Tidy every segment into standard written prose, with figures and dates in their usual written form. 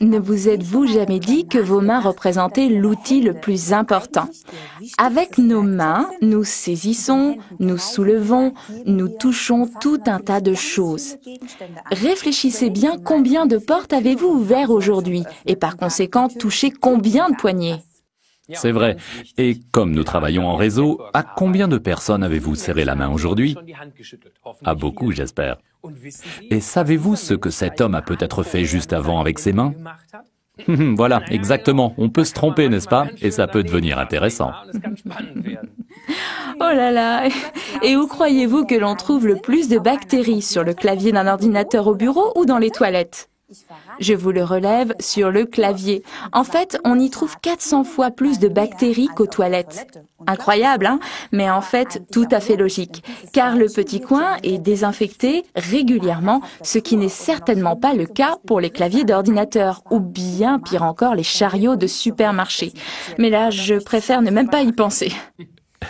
Ne vous êtes-vous jamais dit que vos mains représentaient l'outil le plus important? Avec nos mains, nous saisissons, nous soulevons, nous touchons tout un tas de choses. Réfléchissez bien combien de portes avez-vous ouvertes aujourd'hui et par conséquent touché combien de poignées? C'est vrai. Et comme nous travaillons en réseau, à combien de personnes avez-vous serré la main aujourd'hui? À beaucoup, j'espère. Et savez-vous ce que cet homme a peut-être fait juste avant avec ses mains? Voilà, exactement. On peut se tromper, n'est-ce pas? Et ça peut devenir intéressant. Oh là là! Et où croyez-vous que l'on trouve le plus de bactéries, sur le clavier d'un ordinateur au bureau ou dans les toilettes? Je vous le relève, sur le clavier. En fait, on y trouve 400 fois plus de bactéries qu'aux toilettes. Incroyable, hein? Mais en fait, tout à fait logique, car le petit coin est désinfecté régulièrement, ce qui n'est certainement pas le cas pour les claviers d'ordinateur, ou bien, pire encore, les chariots de supermarché. Mais là, je préfère ne même pas y penser.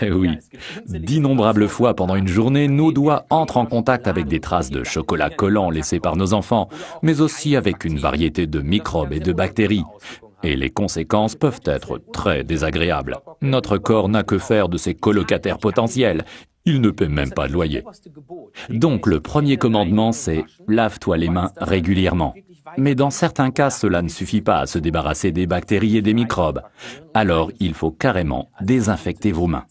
Eh oui, d'innombrables fois pendant une journée, nos doigts entrent en contact avec des traces de chocolat collant laissées par nos enfants, mais aussi avec une variété de microbes et de bactéries. Et les conséquences peuvent être très désagréables. Notre corps n'a que faire de ses colocataires potentiels. Il ne paie même pas de loyer. Donc le premier commandement, c'est « lave-toi les mains régulièrement ». Mais dans certains cas, cela ne suffit pas à se débarrasser des bactéries et des microbes. Alors, il faut carrément désinfecter vos mains.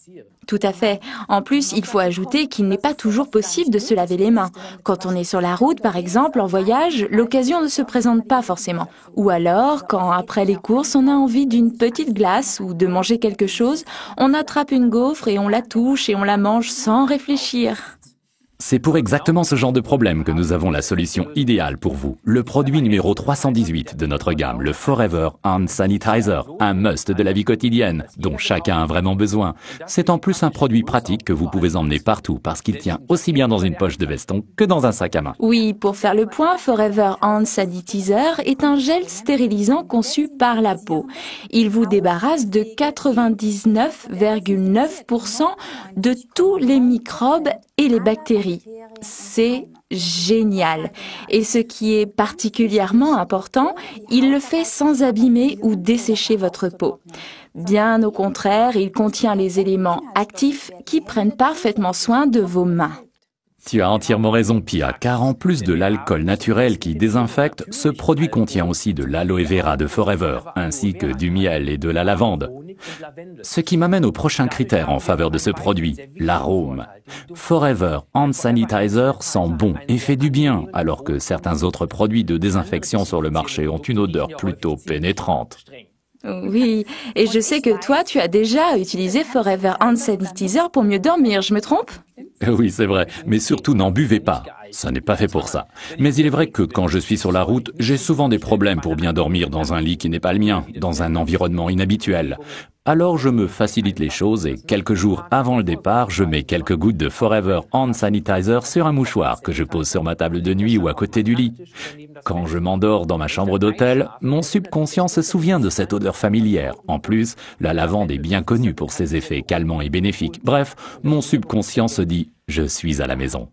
Tout à fait. En plus, il faut ajouter qu'il n'est pas toujours possible de se laver les mains. Quand on est sur la route, par exemple, en voyage, l'occasion ne se présente pas forcément. Ou alors, quand après les courses, on a envie d'une petite glace ou de manger quelque chose, on attrape une gaufre et on la touche et on la mange sans réfléchir. C'est pour exactement ce genre de problème que nous avons la solution idéale pour vous. Le produit numéro 318 de notre gamme, le Forever Hand Sanitizer, un must de la vie quotidienne, dont chacun a vraiment besoin. C'est en plus un produit pratique que vous pouvez emmener partout parce qu'il tient aussi bien dans une poche de veston que dans un sac à main. Oui, pour faire le point, Forever Hand Sanitizer est un gel stérilisant conçu par la peau. Il vous débarrasse de 99,9% de tous les microbes et les bactéries. C'est génial. Et ce qui est particulièrement important, il le fait sans abîmer ou dessécher votre peau. Bien au contraire, il contient les éléments actifs qui prennent parfaitement soin de vos mains. Tu as entièrement raison, Pia, car en plus de l'alcool naturel qui désinfecte, ce produit contient aussi de l'aloe vera de Forever, ainsi que du miel et de la lavande. Ce qui m'amène au prochain critère en faveur de ce produit, l'arôme. Forever Hand Sanitizer sent bon et fait du bien, alors que certains autres produits de désinfection sur le marché ont une odeur plutôt pénétrante. Oui, et je sais que toi, tu as déjà utilisé Forever Hand Sanitizer pour mieux dormir, je me trompe? Oui, c'est vrai, mais surtout n'en buvez pas. Ça n'est pas fait pour ça. Mais il est vrai que quand je suis sur la route, j'ai souvent des problèmes pour bien dormir dans un lit qui n'est pas le mien, dans un environnement inhabituel. Alors je me facilite les choses et quelques jours avant le départ, je mets quelques gouttes de Forever Hand Sanitizer sur un mouchoir que je pose sur ma table de nuit ou à côté du lit. Quand je m'endors dans ma chambre d'hôtel, mon subconscient se souvient de cette odeur familière. En plus, la lavande est bien connue pour ses effets calmants et bénéfiques. Bref, mon subconscient se dit « je suis à la maison ».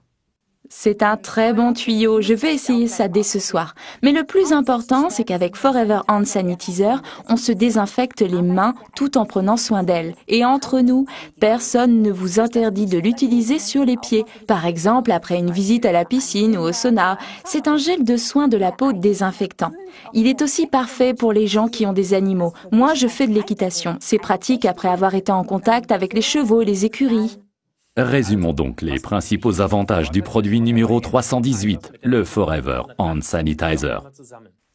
C'est un très bon tuyau, je vais essayer ça dès ce soir. Mais le plus important, c'est qu'avec Forever Hand Sanitizer, on se désinfecte les mains tout en prenant soin d'elles. Et entre nous, personne ne vous interdit de l'utiliser sur les pieds. Par exemple, après une visite à la piscine ou au sauna. C'est un gel de soin de la peau désinfectant. Il est aussi parfait pour les gens qui ont des animaux. Moi, je fais de l'équitation. C'est pratique après avoir été en contact avec les chevaux et les écuries. Résumons donc les principaux avantages du produit numéro 318, le Forever Hand Sanitizer.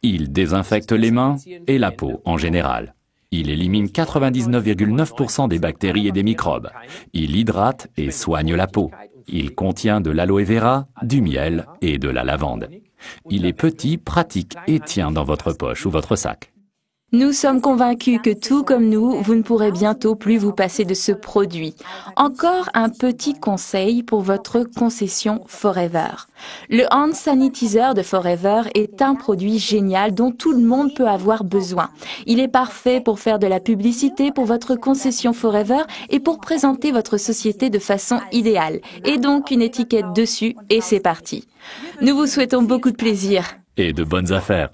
Il désinfecte les mains et la peau en général. Il élimine 99,9% des bactéries et des microbes. Il hydrate et soigne la peau. Il contient de l'aloe vera, du miel et de la lavande. Il est petit, pratique et tient dans votre poche ou votre sac. Nous sommes convaincus que tout comme nous, vous ne pourrez bientôt plus vous passer de ce produit. Encore un petit conseil pour votre concession Forever. Le Hand Sanitizer de Forever est un produit génial dont tout le monde peut avoir besoin. Il est parfait pour faire de la publicité pour votre concession Forever et pour présenter votre société de façon idéale. Et donc une étiquette dessus et c'est parti. Nous vous souhaitons beaucoup de plaisir. Et de bonnes affaires.